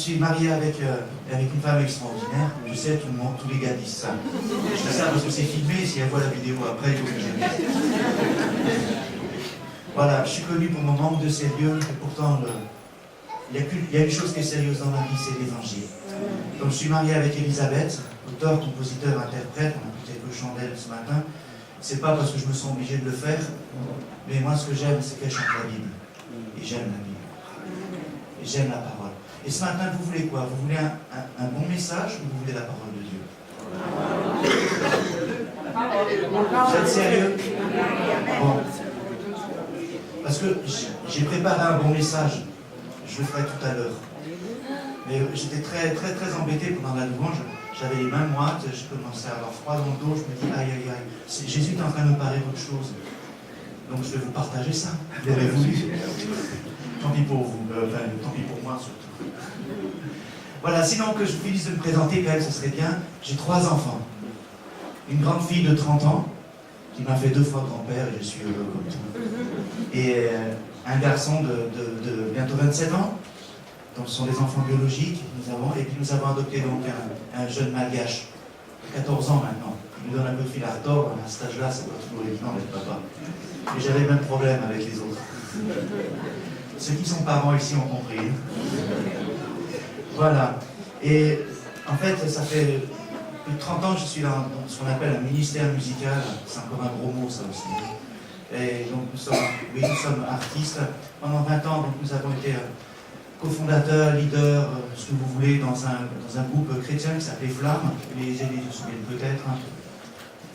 suis marié avec une femme extraordinaire. Je sais, tout le monde, tous les gars disent ça. Je dis ça parce que c'est filmé, si elle voit la vidéo après, il faut que j'aime. Voilà, je suis connu pour mon manque de sérieux, et pourtant, il y a une chose qui est sérieuse dans ma vie, c'est l'évangile. Donc je suis marié avec Elisabeth, auteur, compositeur, interprète, on a écouté quelques chandelles ce matin. C'est pas parce que je me sens obligé de le faire, mais moi ce que j'aime, c'est qu'elle chante la Bible. Et j'aime la Bible. Et j'aime la parole. Et ce matin, vous voulez quoi? Vous voulez un bon message ou vous voulez la parole de Dieu? Vous êtes sérieux? Bon. Parce que j'ai préparé un bon message. Je le ferai tout à l'heure. Mais j'étais très embêté pendant la louange. J'avais les mains moites, je commençais à avoir froid dans le dos. Je me dis, aïe, aïe, aïe. Jésus est en train de me parler d'autre chose. Donc je vais vous partager ça. Vous l'avez voulu. Tant pis pour vous. Tant pis pour moi surtout. Voilà, sinon que je finisse de me présenter, quand même, ce serait bien. J'ai 3 enfants. Une grande fille de 30 ans, qui m'a fait 2 fois grand-père, et je suis heureux comme tout. Et un garçon de bientôt 27 ans. Donc ce sont des enfants biologiques, et puis nous avons adopté donc un jeune malgache, 14 ans maintenant. Il nous donne un peu de fil à retordre, à cet âge-là, c'est pas toujours évident d'être papa. Mais j'avais le même problème avec les autres. Ceux qui sont parents ici ont compris. Voilà. Et en fait, ça fait plus de 30 ans que je suis dans ce qu'on appelle un ministère musical. C'est encore un gros mot, ça aussi. Et donc nous sommes artistes. Pendant 20 ans, donc, nous avons été cofondateur, leader, ce que vous voulez, dans un groupe chrétien qui s'appelait Flamme. Les élus se souviennent peut-être.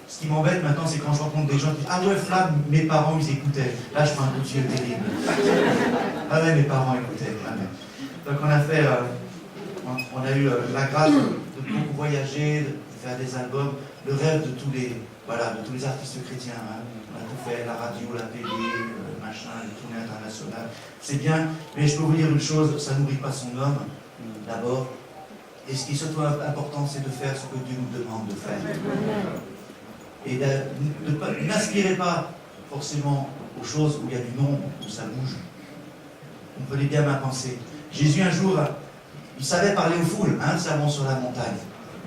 Ce qui m'embête maintenant, c'est quand je rencontre des gens qui disent « Ah ouais, Flamme, mes parents, ils écoutaient. » Là, je prends un coup de vieux terrible. Ah ouais, mes parents écoutaient. Ah ouais. Donc on a eu la grâce de beaucoup voyager, de faire des albums, le rêve de tous les artistes chrétiens. Hein. On a tout fait, la radio, la télé, machin, les tournées internationales. C'est bien, mais je peux vous dire une chose, ça nourrit pas son homme, d'abord. Et ce qui est surtout important, c'est de faire ce que Dieu nous demande de faire. Et n'aspirez pas forcément aux choses où il y a du nombre, où ça bouge. Comprenez bien ma pensée. Jésus, un jour, il savait parler aux foules, hein, sermon sur la montagne.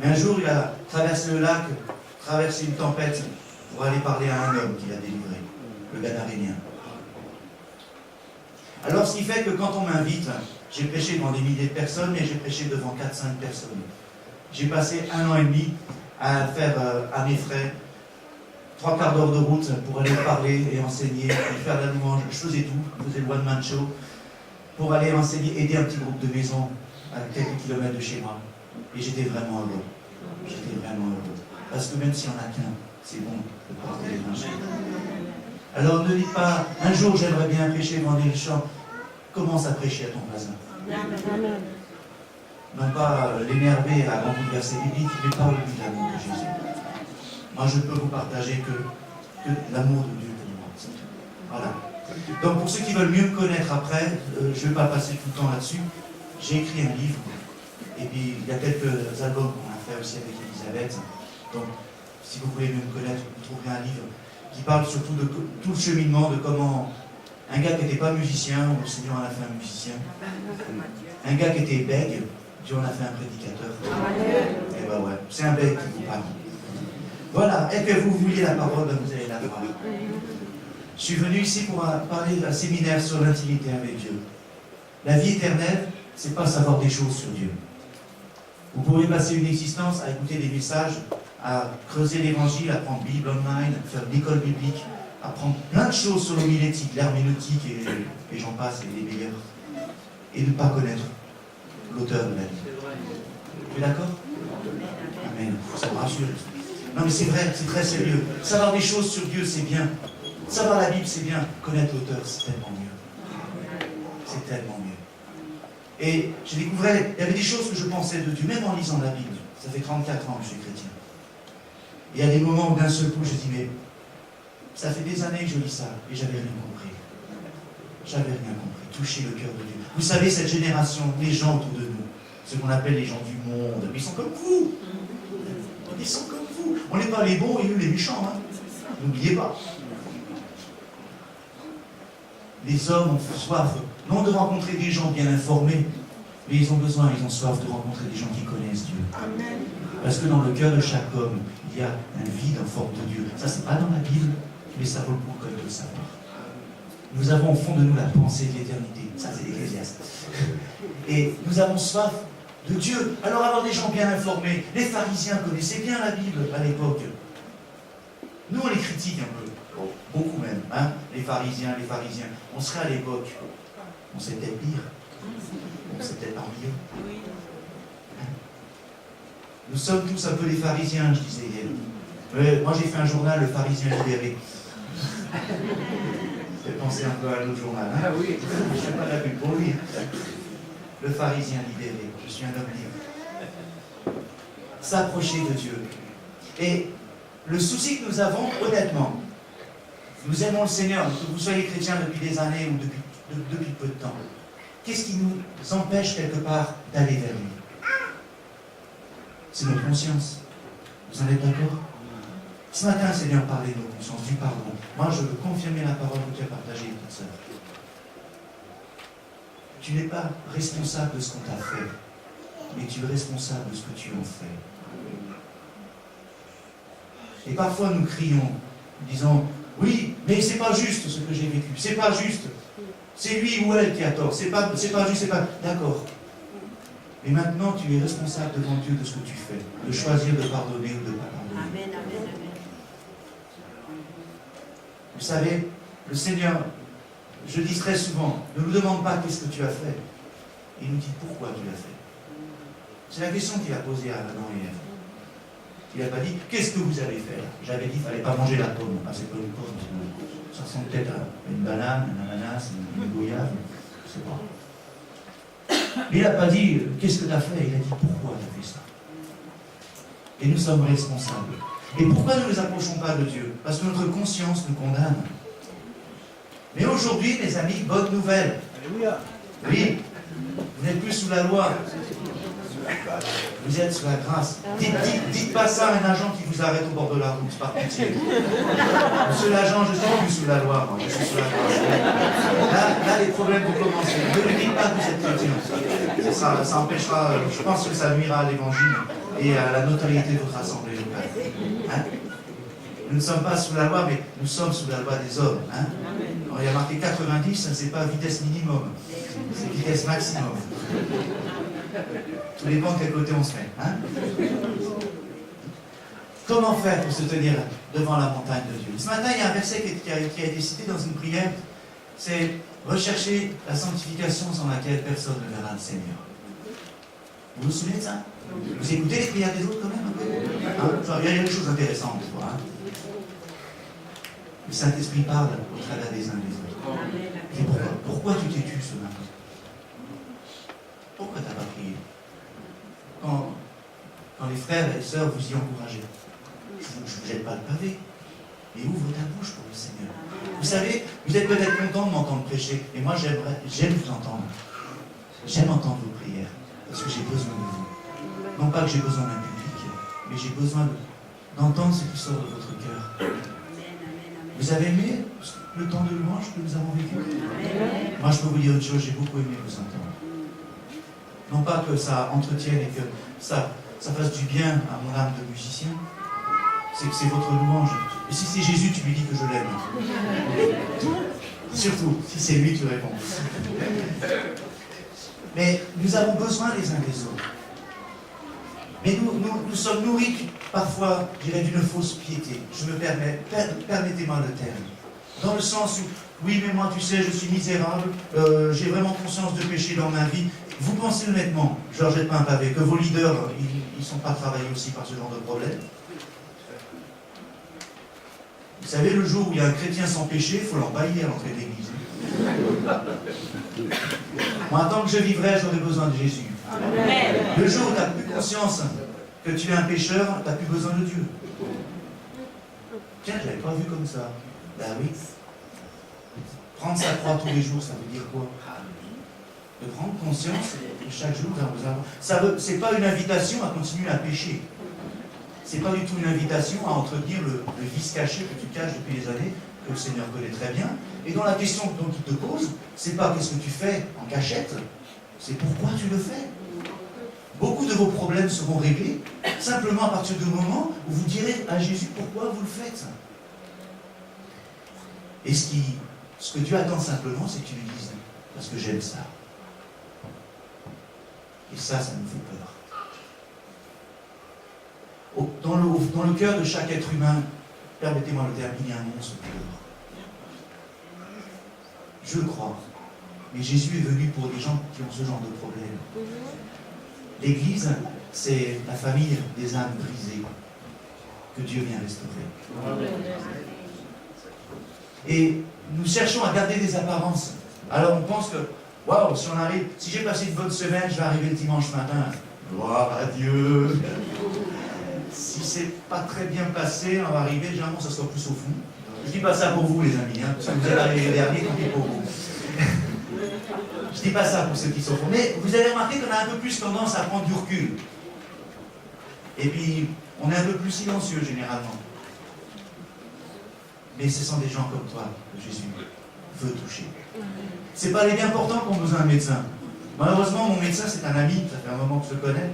Mais un jour, il a traversé le lac, traversé une tempête, pour aller parler à un homme qu'il a délivré, le Gadarénien. Alors, ce qui fait que quand on m'invite, j'ai prêché devant des milliers de personnes, mais j'ai prêché devant 4-5 personnes. J'ai passé 1 an et demi à faire à mes frais 3 quarts d'heure de route pour aller parler et enseigner, et faire la louange. Je faisais tout, je faisais le one-man show, pour aller enseigner, aider un petit groupe de maisons à quelques kilomètres de chez moi. Et j'étais vraiment heureux. J'étais vraiment heureux. Parce que même s'il n'y en a qu'un, c'est bon de porter l'évangile. Alors ne dites pas, un jour j'aimerais bien prêcher, vendre le champ. Commence à prêcher à ton voisin. Non pas l'énerver à grand bout de verset biblique, mais parle-lui de l'amour de Jésus. Moi je peux vous partager que l'amour de Dieu pour moi. Voilà. Donc pour ceux qui veulent mieux me connaître après, je ne vais pas passer tout le temps là-dessus. J'ai écrit un livre, et puis il y a quelques albums qu'on a fait aussi avec Elisabeth. Donc si vous voulez mieux me connaître, vous trouverez un livre qui parle surtout de tout le cheminement, de comment un gars qui n'était pas musicien, le Seigneur en a fait un musicien. Un gars qui était bègue, Dieu en a fait un prédicateur. Et ben ouais, c'est un bègue qui vous parle. Voilà, et que vous vouliez la parole, ben vous allez la voir. Je suis venu ici pour parler d'un séminaire sur l'intimité avec Dieu. La vie éternelle, c'est pas savoir des choses sur Dieu. Vous pourrez passer une existence à écouter des messages, à creuser l'évangile, à prendre Bible online, faire de l'école biblique, à prendre plein de choses sur l'homilétique, l'herméneutique et j'en passe, et les meilleurs. Et de ne pas connaître l'auteur de la vie. Tu es d'accord? Amen. Ça me rassure. Non mais c'est vrai, c'est très sérieux. Savoir des choses sur Dieu, c'est bien. Savoir la Bible, c'est bien. Connaître l'auteur, c'est tellement mieux. C'est tellement mieux. Et j'ai découvert, il y avait des choses que je pensais de Dieu, même en lisant la Bible. Ça fait 34 ans que je suis chrétien. Et il y a des moments où d'un seul coup, je dis, mais ça fait des années que je lis ça, et j'avais rien compris. J'avais rien compris. Toucher le cœur de Dieu. Vous savez, cette génération, les gens autour de nous, ce qu'on appelle les gens du monde, ils sont comme vous. Ils sont comme vous. On n'est pas les bons et eux les méchants. Hein. N'oubliez pas. Les hommes ont soif, non de rencontrer des gens bien informés, Mais ils ont soif de rencontrer des gens qui connaissent Dieu. Amen. Parce que dans le cœur de chaque homme, il y a un vide en forme de Dieu. Ça, c'est pas dans la Bible, mais ça vaut le coup quand même de le savoir. Nous avons au fond de nous la pensée de l'éternité. Ça, c'est l'Ecclésiaste. Et nous avons soif de Dieu. Alors, avoir des gens bien informés. Les pharisiens connaissaient bien la Bible à l'époque. Nous, on les critique un peu. Beaucoup même. Hein, les pharisiens. On serait à l'époque. On sait peut-être pire. On sait peut-être ennuyeux. Nous sommes tous un peu les pharisiens, je disais hier. Moi, j'ai fait un journal, le Pharisien libéré. J'ai pensé un peu à l'autre journal. Hein. Ah oui. Je ne fais pas la pub pour lui. Le Pharisien libéré. Je suis un homme libre. S'approcher de Dieu. Et le souci que nous avons, honnêtement, nous aimons le Seigneur, que vous soyez chrétiens depuis des années ou depuis peu de temps. Qu'est-ce qui nous empêche quelque part d'aller vers lui? C'est notre conscience. Vous en êtes d'accord? Ce matin, le Seigneur parlait de nos consciences, du pardon. Moi, je veux confirmer la parole que tu as partagée, petite sœur. Tu n'es pas responsable de ce qu'on t'a fait, mais tu es responsable de ce que tu en fais. Et parfois, nous crions, disons, oui, mais c'est pas juste ce que j'ai vécu, c'est pas juste. C'est lui ou elle qui a tort, c'est pas juste, c'est pas... D'accord. Et maintenant, tu es responsable devant Dieu de ce que tu fais, de choisir de pardonner ou de ne pas pardonner. Amen, amen, amen. Vous savez, le Seigneur, je dis très souvent, ne nous demande pas qu'est-ce que tu as fait. Il nous dit pourquoi tu l'as fait. C'est la question qu'il a posée à Adam et Ève. Il n'a pas dit, qu'est-ce que vous avez fait? J'avais dit, il ne fallait pas manger la pomme. Ah, c'est pas une pomme, ça ressemble peut-être à une banane, un ananas, une goyave, je ne sais pas. Mais il n'a pas dit, qu'est-ce que tu as fait? Il a dit, pourquoi tu as fait ça? Et nous sommes responsables. Et pourquoi nous ne nous approchons pas de Dieu? Parce que notre conscience nous condamne. Mais aujourd'hui, mes amis, bonne nouvelle. Alléluia. Oui, vous n'êtes plus sous la loi. Vous êtes sous la grâce. Dites pas ça à un agent qui vous arrête au bord de la route, par pitié. Monsieur l'agent, je suis plus sous la loi, moi, je suis sous la grâce. Là, les problèmes vont commencer. Ne lui dites pas que vous êtes chrétien. Ça empêchera, je pense que ça nuira à l'évangile et à la notoriété de votre assemblée locale. Hein? Nous ne sommes pas sous la loi, mais nous sommes sous la loi des hommes. Hein? Alors, il y a marqué 90, ce n'est pas vitesse minimum, c'est vitesse maximum. Tout dépend de quel côté on se met. Hein? Comment faire pour se tenir devant la montagne de Dieu? Ce matin, il y a un verset qui a été cité dans une prière, c'est « Rechercher la sanctification sans laquelle personne ne verra le Seigneur ». Vous vous souvenez de ça? Vous écoutez les prières des autres quand même un peu? Hein? Il y a des choses intéressantes des fois. Hein? Le Saint-Esprit parle au travers des uns et des autres. Et pourquoi tu t'es tu ce matin? Pourquoi tu n'as pas prié? Quand les frères et les sœurs vous y encouragez, je ne vous jette pas le pavé, mais ouvre ta bouche pour le Seigneur. Vous savez, vous êtes peut-être content de m'entendre prêcher, et moi j'aime vous entendre. J'aime entendre vos prières, parce que j'ai besoin de vous. Non pas que j'ai besoin d'un public, mais j'ai besoin d'entendre ce qui sort de votre cœur. Vous avez aimé le temps de louange que nous avons vécu? Moi je peux vous dire une chose, j'ai beaucoup aimé vous entendre. Non pas que ça entretienne et que ça fasse du bien à mon âme de musicien, c'est que c'est votre louange. Et si c'est Jésus, tu lui dis que je l'aime. Surtout, si c'est lui, tu réponds. Mais nous avons besoin les uns des autres. Mais nous sommes nourris parfois, je dirais, d'une fausse piété. Je me permets, permettez-moi le terme. Dans le sens où, oui, mais moi, tu sais, je suis misérable, j'ai vraiment conscience de péché dans ma vie. Vous pensez honnêtement, je ne leur jette pas un pavé, que vos leaders, ils ne sont pas travaillés aussi par ce genre de problème? Vous savez, le jour où il y a un chrétien sans péché, il faut l'empailler à l'entrée de l'église. Moi, tant que je vivrai, j'aurai besoin de Jésus. Amen. Le jour où tu n'as plus conscience que tu es un pécheur, tu n'as plus besoin de Dieu. Tiens, je ne l'avais pas vu comme ça. Ben oui. Prendre sa croix tous les jours, ça veut dire quoi? De prendre conscience que chaque jour, c'est pas une invitation à continuer à pécher. C'est pas du tout une invitation à entretenir le vice caché que tu caches depuis des années, que le Seigneur connaît très bien. Et dont la question dont il te pose, c'est pas qu'est-ce que tu fais en cachette, c'est pourquoi tu le fais. Beaucoup de vos problèmes seront réglés simplement à partir du moment où vous direz à Jésus pourquoi vous le faites. Et ce que Dieu attend simplement, c'est que tu lui dises parce que j'aime ça. Et ça nous fait peur. Dans le cœur de chaque être humain, permettez-moi le terme, il y a un monstre pur. Je le crois. Mais Jésus est venu pour des gens qui ont ce genre de problème. L'Église, c'est la famille des âmes brisées que Dieu vient restaurer. Et nous cherchons à garder des apparences. Alors on pense que, waouh, si j'ai passé une bonne semaine, je vais arriver le dimanche matin. Gloire à Dieu. Si c'est pas très bien passé, on va arriver, généralement ça sera plus au fond. Je dis pas ça pour vous les amis, hein, parce que vous allez arriver dernier, tant pis pour vous. Je dis pas ça pour ceux qui sont faux. Mais vous avez remarqué qu'on a un peu plus tendance à prendre du recul. Et puis, on est un peu plus silencieux généralement. Mais ce sont des gens comme toi que Jésus veut toucher. C'est pas les bien portants qui ont besoin d'un médecin. Malheureusement, mon médecin, c'est un ami, ça fait un moment que je le connais.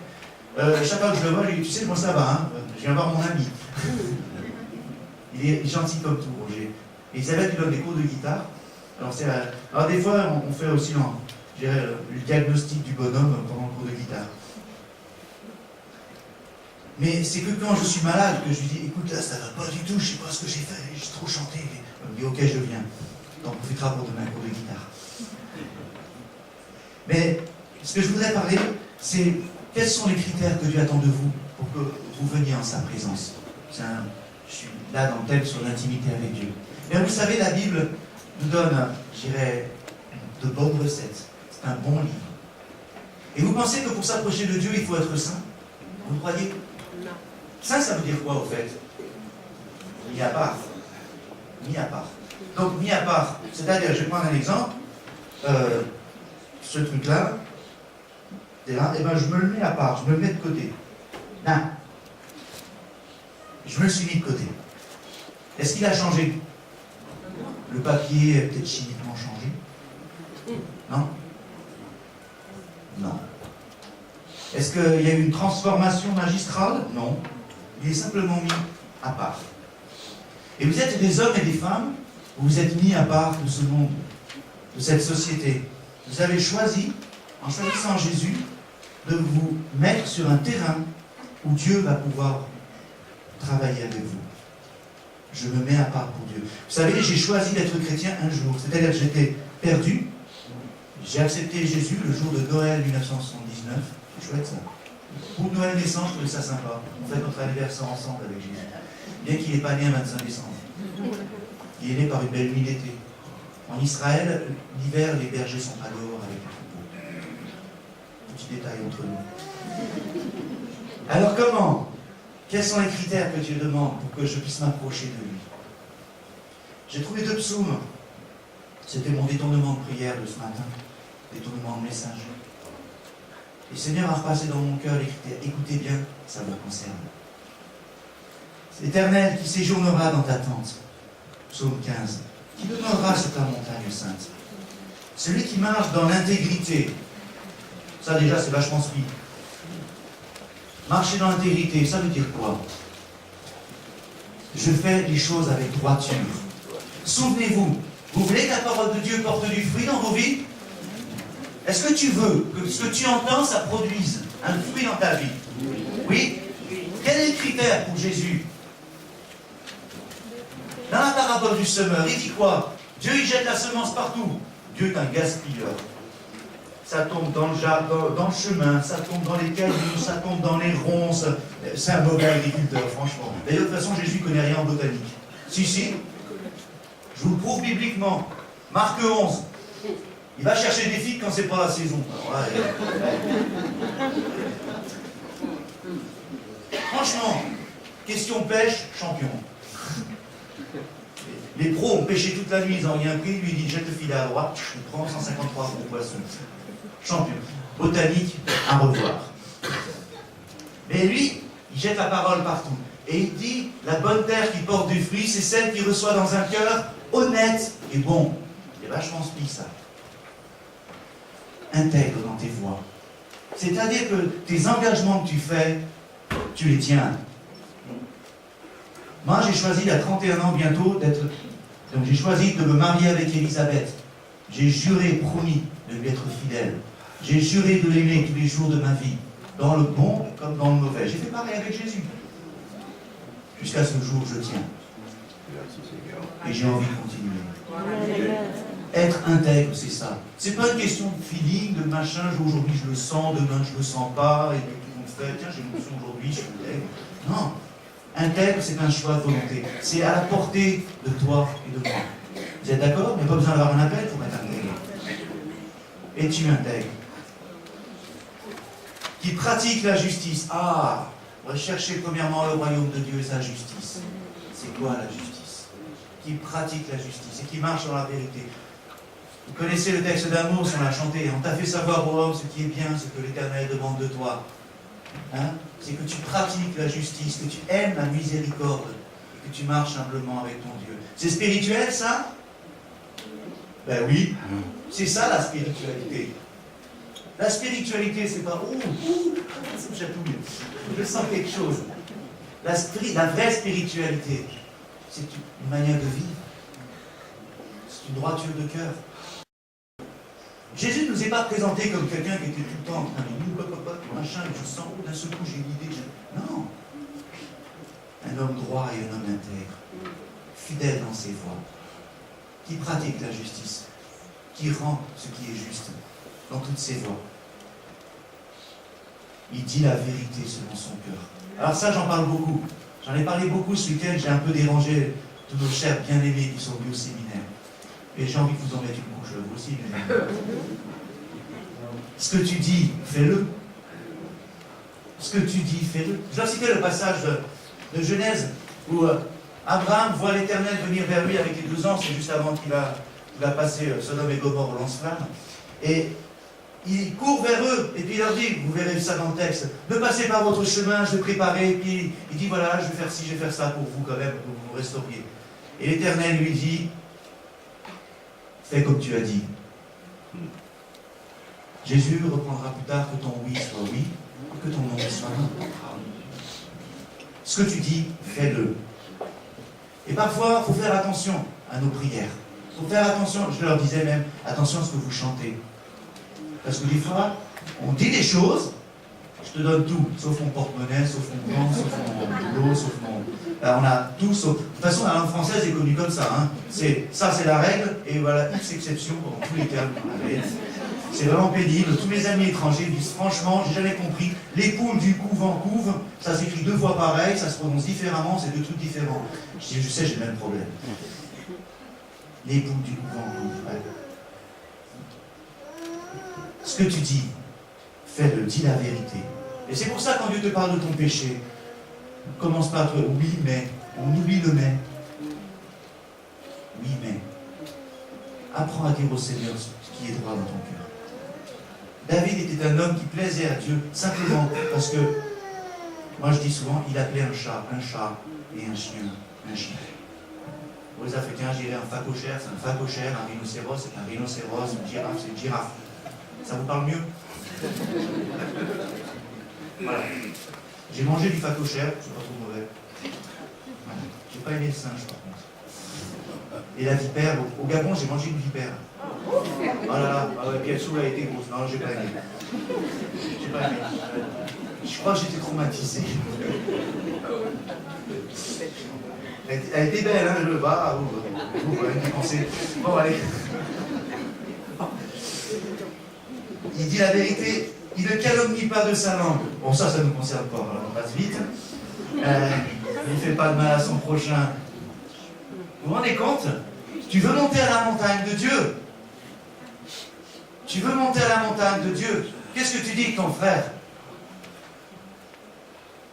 Chaque fois que je le vois, je lui dis, tu sais, moi ça va, hein, je viens voir mon ami. Il est gentil comme tout, Roger. Et Isabelle lui donne des cours de guitare. Alors des fois, on fait aussi le diagnostic du bonhomme pendant le cours de guitare. Mais c'est que quand je suis malade, que je lui dis, écoute, là, ça va pas du tout, je sais pas ce que j'ai fait, j'ai trop chanté. Il me dit, ok, je viens. T'en profiteras pour donner un cours de guitare. Mais ce que je voudrais parler, c'est quels sont les critères que Dieu attend de vous pour que vous veniez en sa présence. Je suis là dans le thème sur l'intimité avec Dieu. Et vous savez, la Bible nous donne, je dirais, de bonnes recettes. C'est un bon livre. Et vous pensez que pour s'approcher de Dieu, il faut être saint? Vous croyez? Non. Saint, ça veut dire quoi, au fait? Mis à part. Mis à part. Donc, mis à part. C'est-à-dire, je vais prendre un exemple. Ce truc-là, et là, eh ben, je me le mets à part, je me le mets de côté. Non. Je me le suis mis de côté. Est-ce qu'il a changé? Le papier est peut-être chimiquement changé? Non? Non. Est-ce qu'il y a eu une transformation magistrale? Non. Il est simplement mis à part. Et vous êtes des hommes et des femmes, vous êtes mis à part de ce monde, de cette société. Vous avez choisi, en choisissant Jésus, de vous mettre sur un terrain où Dieu va pouvoir travailler avec vous. Je me mets à part pour Dieu. Vous savez, j'ai choisi d'être chrétien un jour. C'est-à-dire que j'étais perdu. J'ai accepté Jésus le jour de Noël 1979. C'est chouette ça. Pour Noël naissant, je trouvais ça sympa. On fait notre anniversaire ensemble avec Jésus. Bien qu'il n'est pas né un 25 décembre. Il est né par une belle nuit d'été. En Israël, l'hiver, les bergers sont pas dehors avec les troupeaux. Petit détail entre nous. Alors comment? Quels sont les critères que Dieu demande pour que je puisse m'approcher de lui? J'ai trouvé 2 psaumes. C'était mon détournement de prière de ce matin. Détournement de message. Et le Seigneur a repassé dans mon cœur les critères. Écoutez bien, ça vous concerne. C'est l'Éternel qui séjournera dans ta tente. Psaume 15. Qui demeurera sur ta montagne sainte? Celui qui marche dans l'intégrité. Ça déjà, c'est vachement speed. Marcher dans l'intégrité, ça veut dire quoi? Je fais les choses avec droiture. Souvenez-vous, vous voulez que la parole de Dieu porte du fruit dans vos vies? Est-ce que tu veux que ce que tu entends, ça produise un fruit dans ta vie? Oui? Quel est le critère pour Jésus? Dans la parabole du semeur, il dit quoi? Dieu, il jette la semence partout. Dieu est un gaspilleur. Ça tombe dans le jardin, dans le chemin, ça tombe dans les cailloux, ça tombe dans les ronces. C'est un mauvais agriculteur, franchement. D'ailleurs, de toute façon, Jésus ne connaît rien en botanique. Si. Je vous le prouve bibliquement. Marc 11. Il va chercher des figues quand c'est pas la saison. Alors là, franchement, question pêche, champion. Les pros ont pêché toute la nuit, ils n'ont rien pris, lui il dit jette le filet à droite, je prends 153 gros poissons. Champion. Botanique, à revoir. Mais lui, il jette la parole partout. Et il dit, la bonne terre qui porte du fruit, c'est celle qui reçoit dans un cœur honnête et bon. C'est vachement speak ça. intègre dans tes voies. C'est-à-dire que tes engagements que tu fais, tu les tiens. Moi, j'ai choisi, il y a 31 ans bientôt, donc j'ai choisi de me marier avec Elisabeth. J'ai juré, promis de lui être fidèle. J'ai juré de l'aimer tous les jours de ma vie, dans le bon comme dans le mauvais. J'ai fait pareil avec Jésus. Jusqu'à ce jour, je tiens. Et j'ai envie de continuer. Être intègre, c'est ça. C'est pas une question de feeling, de machin, aujourd'hui je le sens, demain je le sens pas, et puis tout le monde fait, tiens, j'ai l'émotion aujourd'hui, je suis intègre. Non. Intègre, c'est un choix de volonté. C'est à la portée de toi et de moi. Vous êtes d'accord? Il n'y a pas besoin d'avoir un appel pour être intègre. Es-tu intègre? Qui pratique la justice. Ah, recherchez premièrement le royaume de Dieu et sa justice. C'est quoi la justice? Qui pratique la justice et qui marche dans la vérité. Vous connaissez le texte d'amour, si on l'a chanté. On t'a fait savoir, ô homme, ce qui est bien, ce que l'Éternel demande de toi. Hein? C'est que tu pratiques la justice, que tu aimes la miséricorde, et que tu marches humblement avec ton Dieu. C'est spirituel, ça? Ben oui, c'est ça la spiritualité. La spiritualité, c'est pas ça me chatouille, je sens quelque chose. La vraie spiritualité, c'est une manière de vivre. C'est une droiture de cœur. Jésus ne nous est pas présenté comme quelqu'un qui était tout le temps en train de machin, je sens, d'un seul coup j'ai une idée. Non. Un homme droit et un homme intègre, fidèle dans ses voies, qui pratique la justice, qui rend ce qui est juste dans toutes ses voies. Il dit la vérité selon son cœur. Alors ça, j'en parle beaucoup. J'en ai parlé beaucoup ce week-end, j'ai un peu dérangé tous nos chers bien-aimés qui sont venus au séminaire. Et j'ai envie de vous en mettre une couche, vous aussi. Ce que tu dis, fais-le. Ce que tu dis, fais-le. Je dois citer le passage de Genèse où Abraham voit l'Éternel venir vers lui avec les 12 ans, c'est juste avant qu'il va passer Sodome et Gomorrhe au lance-flamme. Et il court vers eux, et puis il leur dit, vous verrez ça dans le texte, ne passez pas votre chemin, je vais préparer, et puis il dit, voilà, je vais faire ci, je vais faire ça pour vous quand même, pour vous restauriez. Et l'Éternel lui dit, fais comme tu as dit. Jésus reprendra plus tard que ton oui soit oui, et que ton non soit non. Ce que tu dis, fais-le. Et parfois, il faut faire attention à nos prières. Il faut faire attention, je leur disais même, attention à ce que vous chantez. Parce que des fois, on dit des choses, je te donne tout, sauf mon porte-monnaie, sauf mon gant, sauf mon boulot, sauf mon... Là, on a tout sauf... De toute façon, la langue française est connue comme ça. Hein. Ça, c'est la règle, et voilà, X exceptions dans tous les termes. C'est vraiment pénible. Tous mes amis étrangers disent, franchement, j'ai jamais compris. Les poules du couvent couvent, ça s'écrit 2 fois pareil, ça se prononce différemment, c'est 2 trucs différents. Je dis, je sais, j'ai le même problème. Les poules du couvent couvent, ouais. Ce que tu dis, fais-le, dis la vérité. Et c'est pour ça, quand Dieu te parle de ton péché, commence par toi, oui, mais, on oublie le mais. Oui, mais. Apprends à dire au Seigneur ce qui est droit dans ton cœur. David était un homme qui plaisait à Dieu, simplement parce que, moi je dis souvent, il appelait un chat et un chien, un chien. Pour les Africains, je dirais un phacochère, c'est un phacochère, un rhinocéros, c'est un rhinocéros, une girafe, c'est une girafe. Ça vous parle mieux? Voilà. J'ai mangé du phacochère, c'est pas trop mauvais. Voilà. J'ai pas aimé le singe par contre. Et la vipère, au Gabon, j'ai mangé une vipère. Oh là là, puis elle a été grosse. Non, j'ai pas aimé. J'ai pas aimé. Je crois que j'étais traumatisé. Elle était belle, hein, le bas. Vous pensez. Bon, allez. Il dit la vérité, il ne calomnie pas de sa langue. Bon, ça ne nous concerne pas, alors on passe vite. Il ne fait pas de mal à son prochain. Vous vous rendez compte? Tu veux monter à la montagne de Dieu. Tu veux monter à la montagne de Dieu. Qu'est-ce que tu dis de ton frère?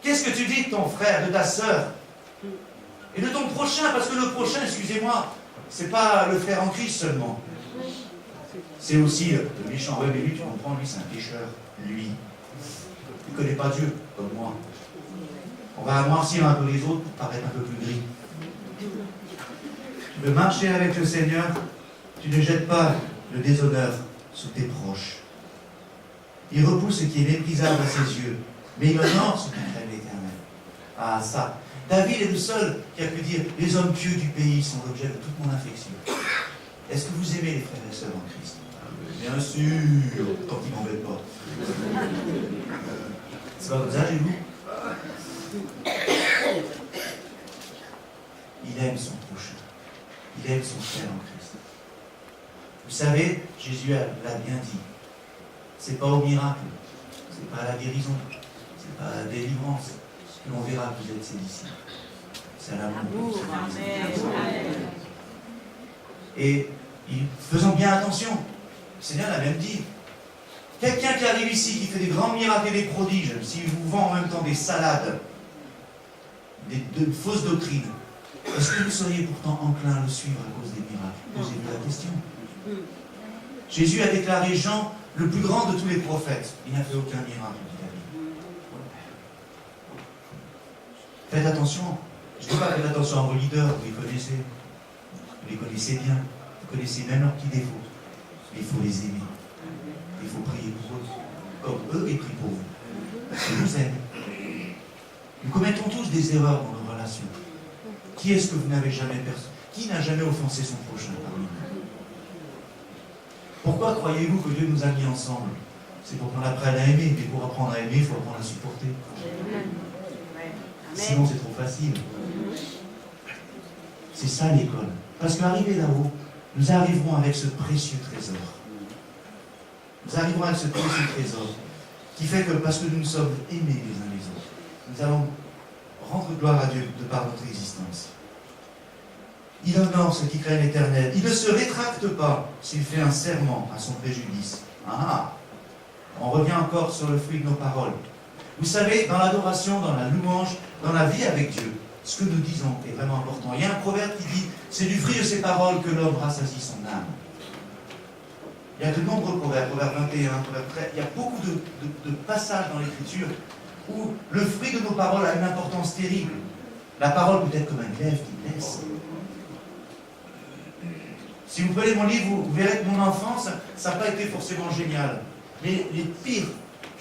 Qu'est-ce que tu dis de ton frère, de ta sœur? Et de ton prochain, parce que le prochain, excusez-moi, c'est pas le frère en Christ seulement. C'est aussi le méchant. Ouais, mais lui, tu comprends, lui, c'est un pécheur. Lui. Il ne connaît pas Dieu, comme moi. On va noircir un peu les autres pour paraître un peu plus gris. Tu veux marcher avec le Seigneur, tu ne jettes pas le déshonneur sur tes proches. Il repousse ce qui est méprisable à ses yeux, mais il honore ceux qui craignent l'Éternel. Ah, ça. David est le seul qui a pu dire « Les hommes pieux du pays sont l'objet de toute mon affection. » Est-ce que vous aimez les frères et sœurs en Christ? Bien sûr, tant qu'ils ne m'embêtent pas. C'est pas comme ça, j'ai vous? Il aime son prochain. Il aime son frère en Christ. Vous savez, Jésus l'a bien dit. C'est pas au miracle, c'est pas à la guérison, c'est pas à la délivrance que l'on verra que vous êtes ses disciples. C'est à l'amour. Et faisons bien attention. Le Seigneur l'a même dit. Quelqu'un qui arrive ici, qui fait des grands miracles et des prodiges, s'il vous vend en même temps des salades, de fausses doctrines, est-ce que vous seriez pourtant enclin à le suivre à cause des miracles? Posez-vous la question. Jésus a déclaré Jean le plus grand de tous les prophètes. Il n'a fait aucun miracle, dit David. Faites attention. Je ne dis pas faites attention à vos leaders, vous les connaissez. Vous les connaissez bien. Vous connaissez même leurs petits défauts. Mais il faut les aimer. Il faut prier pour eux. Comme eux, ils prient pour vous. Parce qu'ils vous aiment. Nous commettons tous des erreurs dans nos relations. Qui est-ce que vous n'avez jamais perçu? Qui n'a jamais offensé son prochain parmi nous? Pourquoi croyez-vous que Dieu nous a mis ensemble? C'est pour qu'on apprenne à aimer, mais pour apprendre à aimer, il faut apprendre à supporter. Sinon, c'est trop facile. C'est ça l'école. Parce qu'arrivé là-haut, nous arriverons avec ce précieux trésor. Nous arriverons avec ce précieux trésor qui fait que, parce que nous sommes aimés les uns les autres, nous allons rendre gloire à Dieu de par notre existence. Il honore ceux qui craignent l'Éternel. Il ne se rétracte pas s'il fait un serment à son préjudice. Ah, on revient encore sur le fruit de nos paroles. Vous savez, dans l'adoration, dans la louange, dans la vie avec Dieu, ce que nous disons est vraiment important. Il y a un proverbe qui dit « C'est du fruit de ses paroles que l'homme rassasie son âme ». Il y a de nombreux proverbes, proverbe 21, proverbe 13, il y a beaucoup de passages dans l'Écriture où le fruit de nos paroles a une importance terrible. La parole peut être comme un glaive qui blesse. Si vous prenez mon livre, vous verrez que mon enfance, ça n'a pas été forcément génial. Mais les pires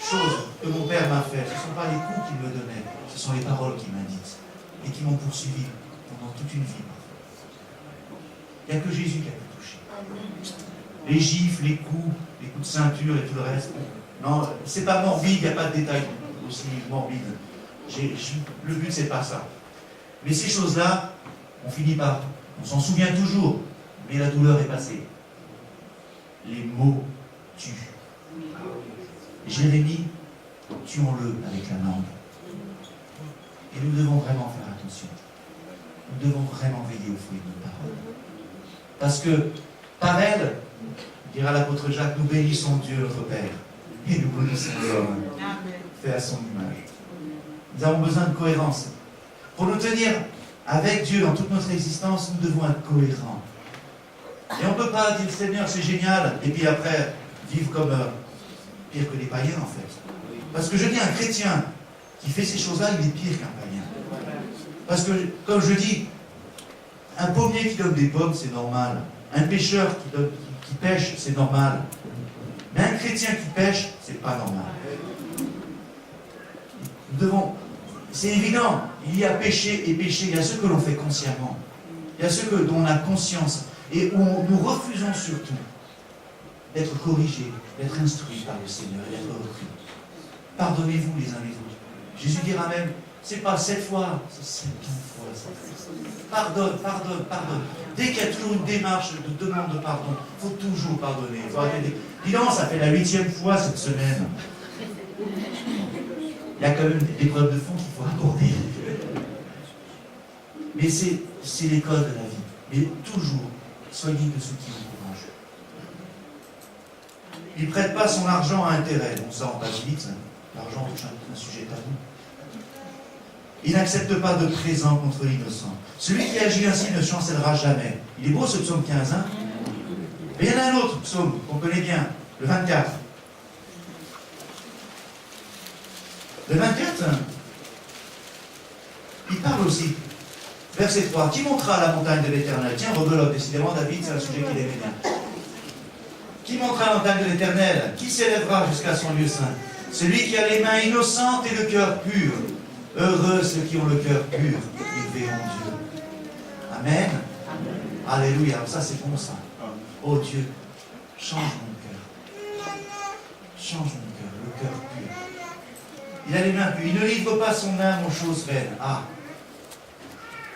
choses que mon père m'a fait, ce ne sont pas les coups qu'il me donnait, ce sont les paroles qu'il m'a dites et qui m'ont poursuivi pendant toute une vie. Il n'y a que Jésus qui a pu toucher. Les gifles, les coups de ceinture et tout le reste. Non, c'est pas morbide, il n'y a pas de détails aussi morbides. Le but, c'est pas ça. Mais ces choses-là, on finit par, on s'en souvient toujours, mais la douleur est passée. Les mots tuent. Jérémie, tuons-le avec la langue. Et nous devons vraiment faire attention. Nous devons vraiment veiller au fruit de nos paroles. Parce que, par elle, dira l'apôtre Jacques, nous bénissons Dieu notre Père, et nous bénissons l'homme, fait à son image. Nous avons besoin de cohérence. Pour nous tenir avec Dieu dans toute notre existence, nous devons être cohérents. Et on ne peut pas dire Seigneur, c'est génial, et puis après, vivre comme pire que les païens, en fait. Parce que je dis, un chrétien qui fait ces choses-là, il est pire qu'un païen. Parce que, comme je dis, un pommier qui donne des pommes, c'est normal. Un pêcheur qui pêche, c'est normal. Mais un chrétien qui pêche, c'est pas normal. Nous devons... C'est évident, il y a péché et péché. Il y a ceux que l'on fait consciemment. Il y a ceux dont on a conscience. Et où nous refusons surtout d'être corrigés, d'être instruits par le Seigneur et d'être repris. Pardonnez-vous les uns les autres. Jésus dira même, c'est pas 7 fois, c'est 70 fois. Pardonne, pardonne, pardonne. Dès qu'il y a toujours une démarche de demande de pardon, il faut toujours pardonner. Dis donc, ça fait la 8e fois cette semaine. Il y a quand même des preuves de fond qu'il faut aborder. Mais c'est l'école de la vie. Mais toujours, soyez de ceux qui vous encouragent. Il ne prête pas son argent à intérêt. Bon, ça, on passe vite. L'argent est un sujet tabou. Il n'accepte pas de présent contre l'innocent. Celui qui agit ainsi ne chancellera jamais. Il est beau ce psaume 15, hein? Mais il y en a un autre psaume qu'on connaît bien, le 24. Le 24, il parle aussi. Verset 3. Qui montera la montagne de l'Éternel? Tiens, rebelote, décidément, David, c'est un sujet qu'il aimait bien. Qui montera la montagne de l'Éternel? Qui s'élèvera jusqu'à son lieu saint? Celui qui a les mains innocentes et le cœur pur. Heureux ceux qui ont le cœur pur, ils verront Dieu. Amen. Alléluia. Ça, c'est bon, ça. Oh Dieu, change mon cœur. Change mon cœur, le cœur pur. Il a les mains pures. Il ne livre pas son âme aux choses vaines. Ah.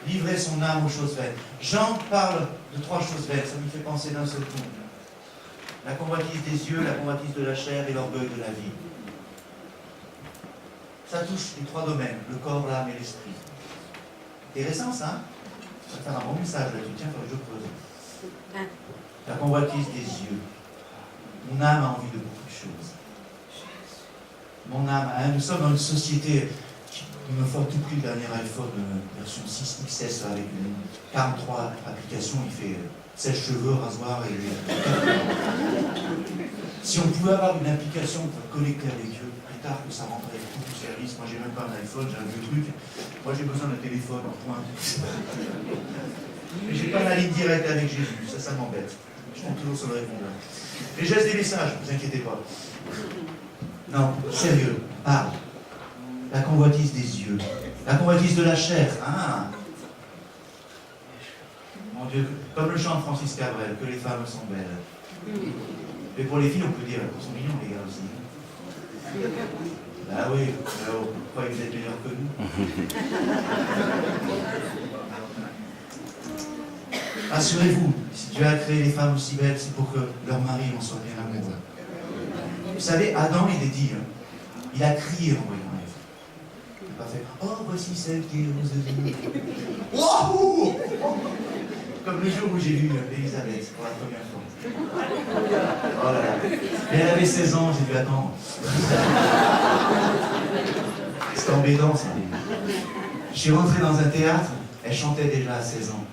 Livrer son âme aux choses vaines. Jean parle de 3 choses vaines. Ça me fait penser d'un seul coup. La convoitise des yeux, la convoitise de la chair et l'orgueil de la vie. Ça touche les 3 domaines, le corps, l'âme et l'esprit. Intéressant ça, hein? Ça va faire un bon message là-dessus. Tiens, il faut que je creuse. La convoitise des yeux. Mon âme a envie de beaucoup de choses. Mon âme, hein, nous sommes dans une société qui me faut tout prix le dernier iPhone version 6 XS avec une 43 applications, il fait sèche-cheveux, rasoir et... Si on pouvait avoir une application pour connecter avec Dieu, plus tard que ça rendrait tout le service. Moi j'ai même pas un iPhone, j'ai un vieux truc. Moi j'ai besoin d'un téléphone en point. Mais j'ai pas la ligne directe avec Jésus, ça m'embête. Je tombe toujours sur le répondeur. Mais je laisse des messages, ne vous inquiétez pas. Non, sérieux, parle. La convoitise des yeux, la convoitise de la chair. Ah. Mon Dieu, comme le chant de Francis Cabrel, que les femmes sont belles. Mais pour les filles, on peut dire, ils sont mignons les gars aussi. Ah oui, alors, pourquoi vous êtes meilleurs que nous? Assurez-vous, si Dieu a créé les femmes aussi belles, c'est pour que leur mari en soit bien amoureux. Vous savez, Adam, il est dit, il a crié en voyant Ève. Il n'a pas fait « Oh, voici celle qui est heureuse de vie. » Wow. Comme le jour où j'ai vu Elisabeth pour la première fois. Oh là là. Et elle avait 16 ans, j'ai dû attendre. C'était embêtant, ça. Je suis rentré dans un théâtre, elle chantait déjà à 16 ans.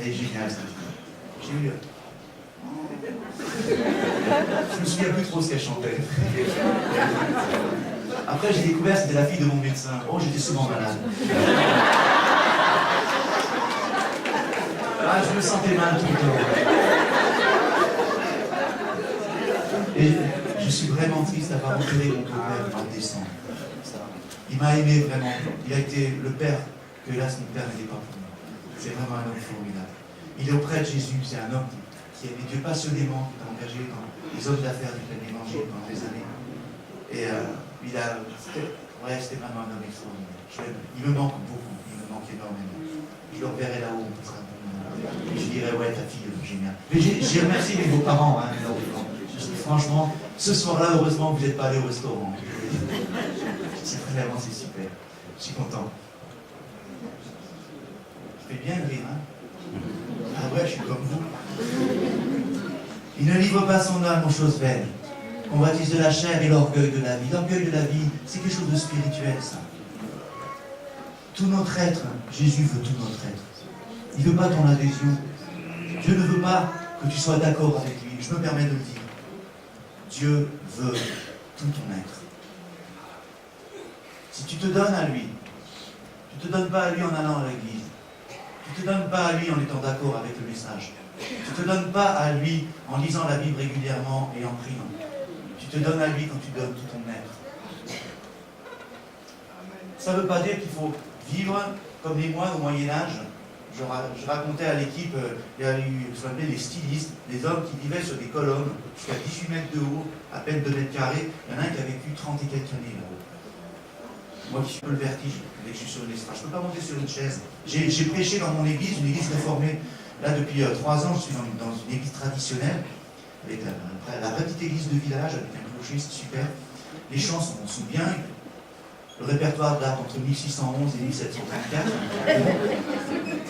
Elle est géniale, cette fille. J'ai eu... Je me souviens plus trop ce qu'elle chantait. Après, j'ai découvert que c'était la fille de mon médecin. Oh, j'étais souvent malade. Ah, je me sentais mal tout le temps. Et je suis vraiment triste d'avoir enterré mon père au mois de décembre. Il m'a aimé vraiment. Il a été le père que, hélas, mon père n'était pas pour moi. C'est vraiment un homme formidable. Il est auprès de Jésus. C'est un homme qui aimait Dieu passionnément, qui est engagé dans les hommes d'affaires du plein évangile pendant des années. Et c'était vraiment un homme extraordinaire. Il me manque beaucoup. Il me manque énormément. Je le reverrai là-haut. Et je dirais, ouais, ta fille, génial. Mais j'ai remercié mes beaux-parents, hein, franchement, ce soir-là, heureusement, vous n'êtes pas allé au restaurant. Vraiment, c'est super. Je suis content. Je fais bien le rire, hein. Ah ouais, je suis comme vous. Il ne livre pas son âme aux choses vaines. Convoitise de la chair et l'orgueil de la vie. L'orgueil de la vie, c'est quelque chose de spirituel, ça. Tout notre être, Jésus veut tout notre être. Il ne veut pas ton adhésion. Dieu ne veut pas que tu sois d'accord avec lui. Je me permets de le dire. Dieu veut tout ton être. Si tu te donnes à lui, tu ne te donnes pas à lui en allant à l'église. Tu ne te donnes pas à lui en étant d'accord avec le message. Tu ne te donnes pas à lui en lisant la Bible régulièrement et en priant. Tu te donnes à lui quand tu donnes tout ton être. Ça ne veut pas dire qu'il faut vivre comme les moines au Moyen-Âge. Je racontais à l'équipe, il y a eu ce qu'on appelait les stylistes, des hommes qui vivaient sur des colonnes jusqu'à 18 mètres de haut, à peine 2 mètres carrés. Il y en a un qui a vécu 30 et quelques années là-haut. Moi qui suis un peu le vertige, dès que je suis sur une estrade, je ne peux pas monter sur une chaise. J'ai prêché dans mon église, une église réformée. Là, depuis 3 ans, je suis dans une église traditionnelle, avec la petite église de village, avec un clocher, c'est super. Les chants sont bien. Le répertoire date entre 1611 et 1734.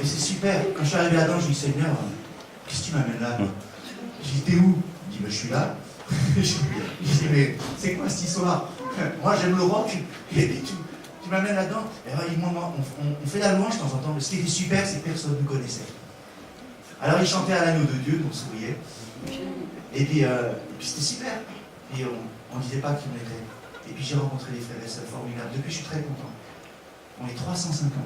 Et c'est super. Quand je suis arrivé là-dedans, je dis Seigneur, qu'est-ce que tu m'amènes là? Je dis, t'es où? Il dit, mais je suis là. Je dis, mais c'est quoi cette histoire? Moi, j'aime le rock. Et puis, tu m'amènes là-dedans. Et alors, on fait la louange de temps en temps. Mais ce qui était super, c'est que personne ne nous connaissait. Alors, ils chantaient à l'agneau de Dieu, donc on souriait. Et puis c'était super. Et on ne disait pas qui on était. Et puis j'ai rencontré des frères et sœurs formidables. Depuis, je suis très content. On est 350.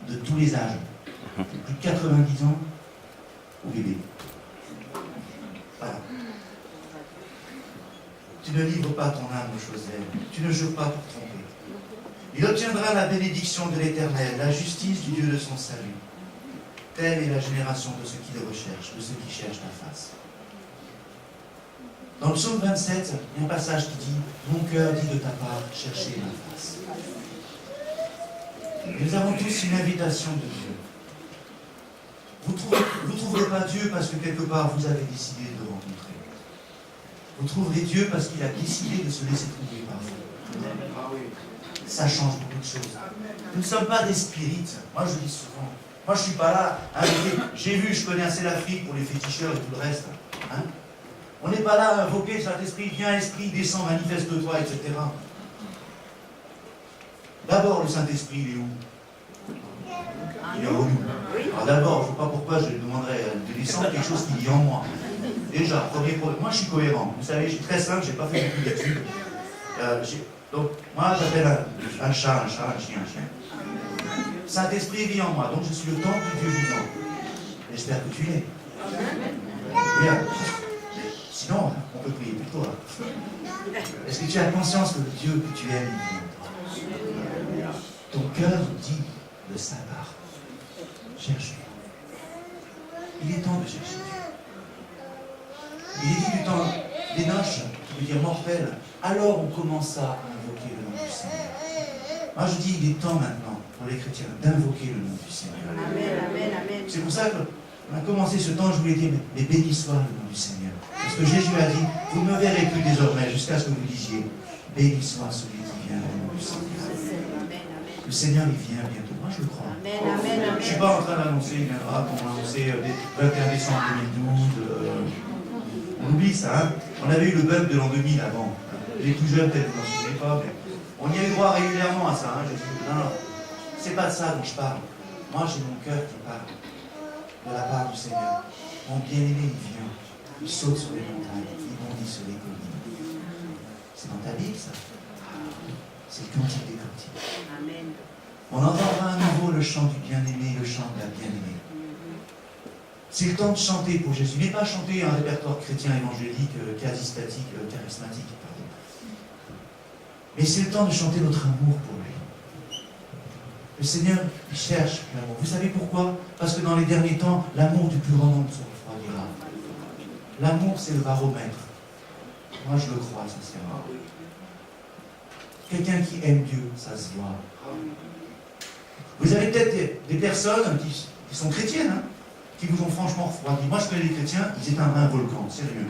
De tous les âges. Plus de 90 ans. au bébé. Voilà. Tu ne livres pas ton âme aux choses vaines. Tu ne jures pas pour tromper. Il obtiendra la bénédiction de l'Éternel, la justice du Dieu de son salut. Telle est la génération de ceux qui le recherchent, de ceux qui cherchent ta face. Dans le psaume 27, il y a un passage qui dit « Mon cœur dit de ta part, cherchez ma face ». Nous avons tous une invitation de Dieu. Vous ne trouverez pas Dieu parce que quelque part vous avez décidé de le rencontrer. Vous trouverez Dieu parce qu'il a décidé de se laisser trouver par vous. Ça change beaucoup de choses. Nous ne sommes pas des spirites. Moi je dis souvent, moi je ne suis pas là. Hein, j'ai vu, je connais assez l'Afrique pour les féticheurs et tout le reste. Hein. On n'est pas là à invoquer Saint-Esprit, viens Esprit, descends, manifeste-toi, etc. D'abord, le Saint-Esprit, il est où? Il est en nous. Alors d'abord, je ne sais pas pourquoi je lui demanderais de descendre quelque chose qui vit en moi. Déjà, premier problème. Moi, je suis cohérent. Vous savez, je suis très simple, je n'ai pas fait beaucoup d'études. Donc, moi, j'appelle un chat, un chien, un chien. Saint-Esprit vit en moi, donc je suis le temple du Dieu vivant. J'espère que tu l'es. Bien. Sinon, on peut prier pour toi. Est-ce que tu as conscience que le Dieu que tu aimes vit en toi? Ton cœur dit de sa part. Cherche-le. Il est temps de chercher Dieu. Il est dit du temps des noces, qui veut dire mortel. Alors on commença à invoquer le nom du Seigneur. Moi je dis, il est temps maintenant pour les chrétiens d'invoquer le nom du Seigneur. Amen, amen, amen. C'est pour ça qu'on a commencé ce temps, je voulais dire, mais béni soit le nom du Seigneur. Parce que Jésus a dit, vous ne me verrez plus désormais jusqu'à ce que vous disiez, béni soit celui qui vient au nom du Seigneur. Le Seigneur, il vient bientôt. Moi, je le crois. Je ne suis pas en train d'annoncer, il viendra, qu'on a annoncé le 21 décembre 2012. On oublie ça, hein. On avait eu le bug de l'an 2000 avant. Les plus jeunes, peut-être, vous n'en souvenez pas, mais on y a eu droit régulièrement à ça. Hein. Non, c'est pas de ça dont je parle. Moi, j'ai mon cœur qui parle de la part du Seigneur. Mon bien-aimé, il vient. Il saute sur les montagnes, il bondit sur les collines. C'est dans ta Bible, ça. C'est le cantique des cantiques. Amen. On entendra à nouveau le chant du bien-aimé, le chant de la bien-aimée. C'est le temps de chanter pour Jésus. Mais pas chanter un répertoire chrétien évangélique, quasi-statique, charismatique. Pardon. Mais c'est le temps de chanter notre amour pour lui. Le Seigneur, il cherche l'amour. Vous savez pourquoi? Parce que dans les derniers temps, l'amour du plus grand nombre se refroidira. L'amour, c'est le baromètre. Moi, je le crois, sincèrement. Quelqu'un qui aime Dieu, ça se voit. Vous avez peut-être des personnes qui sont chrétiennes, hein, qui vous ont franchement refroidi. Moi, je connais les chrétiens, ils éteignent un volcan, sérieux.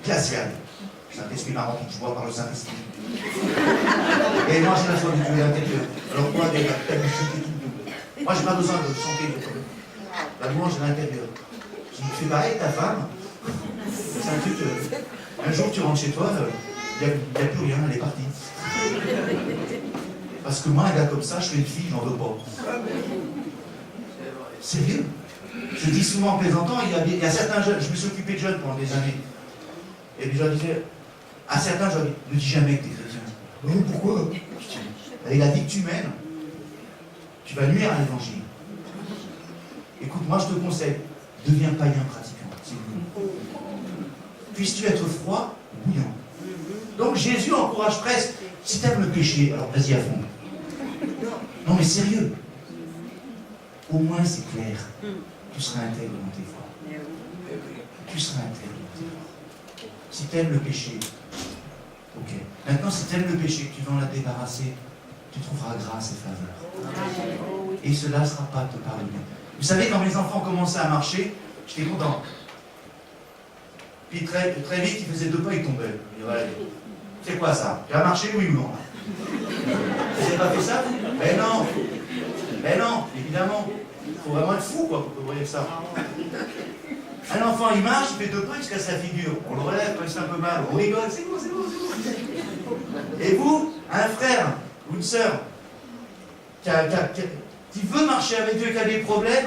Glacial. Saint-Esprit m'a rempli de joie par le Saint-Esprit. Et moi, j'ai la joie de Dieu à l'intérieur. Alors, moi, la musique et tout. Moi, j'ai pas besoin de chanter. La louange à l'intérieur. Tu fais pareil, ta femme. C'est un truc. Un jour, tu rentres chez toi, il n'y a plus rien, elle est partie. Parce que moi, un gars comme ça, je fais une fille, j'en veux pas. Sérieux? Je dis souvent en plaisantant, il y a certains jeunes, je me suis occupé de jeunes pendant des années. Et puis je leur disais, à certains, je leur dis, ne dis jamais que tu es chrétien. Mais pourquoi? Avec la vie que tu mènes, tu vas nuire à l'évangile. Écoute, moi je te conseille, deviens païen pratiquant, c'est mieux. Puisses-tu être froid, bouillant. Donc Jésus encourage presque, si tu aimes le péché, alors vas-y à fond. Non mais sérieux. Au moins c'est clair. Tu seras intègre dans tes voies. Tu seras intègre dans tes voies. Si tu aimes le péché, ok. Maintenant, si tu aimes le péché, que tu veux en la débarrasser, tu trouveras grâce et faveur. Et cela ne sera pas te pardonner. Vous savez, quand mes enfants commençaient à marcher, j'étais content. Puis très vite, ils faisaient 2 pas, ils tombaient. Je disais, c'est quoi ça? Tu as marché, oui ou non? Vous n'avez pas fait ça? Ben non. Ben non, évidemment. Il faut vraiment être fou, quoi, pour voyez ça. Un enfant, il marche, il fait 2 pas, il se casse la figure. On le relève quand il se fait un peu mal. On rigole, c'est bon, c'est bon, c'est bon. Et vous, un frère ou une sœur qui veut marcher avec Dieu, qui a des problèmes,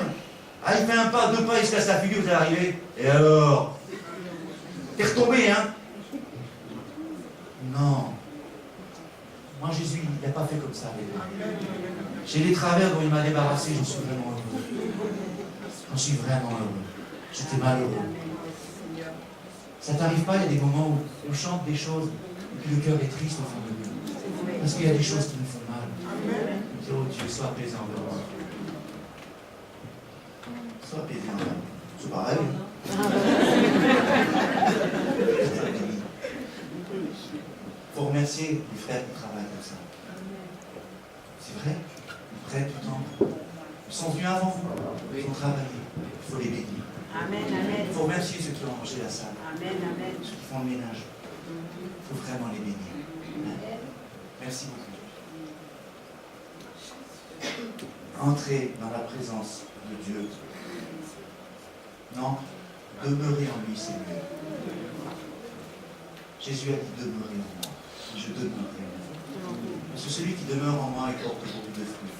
ah, il fait un pas, 2 pas, il se casse la figure, vous allez arriver. Et alors? T'es retombé, hein? Non. Moi, Jésus, il n'a pas fait comme ça. J'ai les travers dont il m'a débarrassé, je suis vraiment heureux. J'en suis vraiment heureux. J'étais malheureux. Ça t'arrive pas, il y a des moments où on chante des choses et puis le cœur est triste au fond de nous. Parce qu'il y a des choses qui nous font mal. On dit, oh Dieu, sois apaisé envers moi. Sois apaisé envers moi. C'est pareil. Il faut remercier les frères qui travaillent comme ça. C'est vrai, ils prennent du temps. Ils sont venus avant vous, ils ont travaillé. Il faut les bénir. Amen, amen. Il faut remercier ceux qui ont rangé la salle. Amen, amen. Ceux qui font le ménage. Il faut vraiment les bénir. Amen. Merci beaucoup. Entrez dans la présence de Dieu. Non, demeurer en lui, c'est mieux. Jésus a dit demeurer en moi. Je demeurerai en vous. Parce que celui qui demeure en moi, il porte beaucoup de fruits.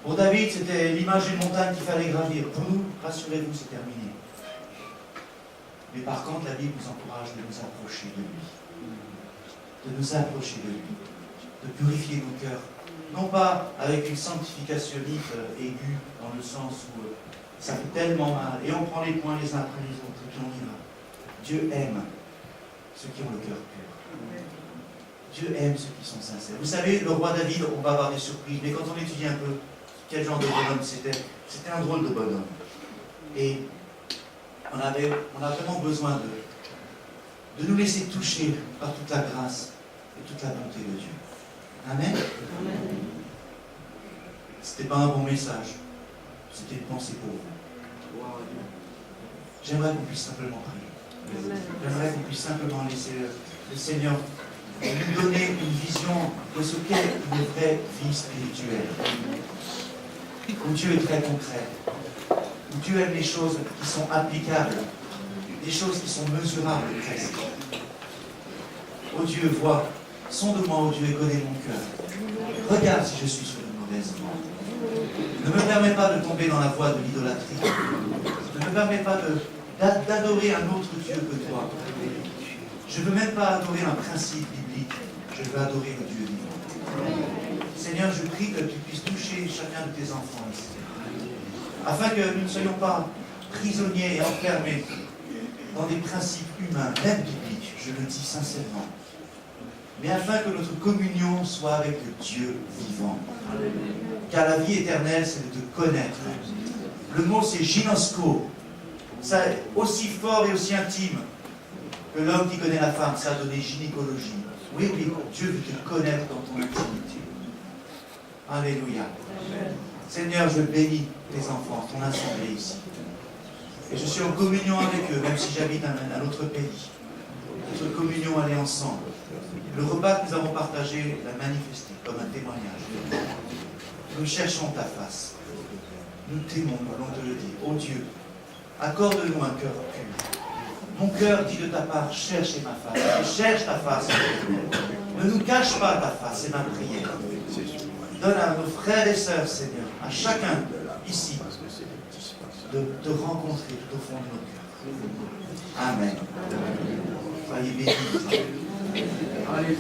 Pour David, c'était l'image d'une montagne qu'il fallait gravir. Pour nous, rassurez-vous, c'est terminé. Mais par contre, la Bible nous encourage de nous approcher de lui. De nous approcher de lui. De purifier nos cœurs. Non pas avec une sanctificationnite aiguë, dans le sens où ça fait tellement mal. Et on prend les points les uns après les autres, et puis on y va. Dieu aime ceux qui ont le cœur pur. Dieu aime ceux qui sont sincères. Vous savez, le roi David, on va avoir des surprises, mais quand on étudie un peu quel genre de bonhomme c'était un drôle de bonhomme. Et on a vraiment besoin de nous laisser toucher par toute la grâce et toute la bonté de Dieu. Amen. C'était pas un bon message, c'était une pensée pour vous. J'aimerais qu'on puisse simplement prier. J'aimerais qu'on puisse simplement laisser le Seigneur nous donner une vision de ce qu'est une vraie vie spirituelle. Où Dieu est très concret. Où Dieu aime les choses qui sont applicables. Des choses qui sont mesurables presque. Oh Dieu, vois, sonde-moi, oh Dieu, et connais mon cœur. Regarde si je suis sur une mauvaise voie. Ne me permets pas de tomber dans la voie de l'idolâtrie. Ne me permets pas d'adorer un autre Dieu que toi. Je ne veux même pas adorer un principe biblique. Je veux adorer le Dieu vivant. Seigneur, je prie que tu puisses toucher chacun de tes enfants ici. Afin que nous ne soyons pas prisonniers et enfermés dans des principes humains, même bibliques, je le dis sincèrement. Mais afin que notre communion soit avec le Dieu vivant. Car la vie éternelle, c'est de te connaître. Le mot, c'est gynosko. Ça, aussi fort et aussi intime que l'homme qui connaît la femme, ça a donné gynécologie. Oui, oui, Dieu veut te connaître dans ton intimité. Alléluia. Seigneur, je bénis tes enfants, ton assemblée ici. Et je suis en communion avec eux, même si j'habite un autre pays. Notre communion, elle est ensemble. Le repas que nous avons partagé l'a manifesté comme un témoignage. Nous cherchons ta face. Nous t'aimons, comme on te le dit. Oh Dieu, accorde-nous un cœur pur. Mon cœur dit de ta part, cherchez ma face. Je cherche ta face. Ne nous cache pas ta face, c'est ma prière. Donne à nos frères et sœurs, Seigneur, à chacun ici, de te rencontrer tout au fond de nos cœurs. Amen. Soyez bénis. Allez.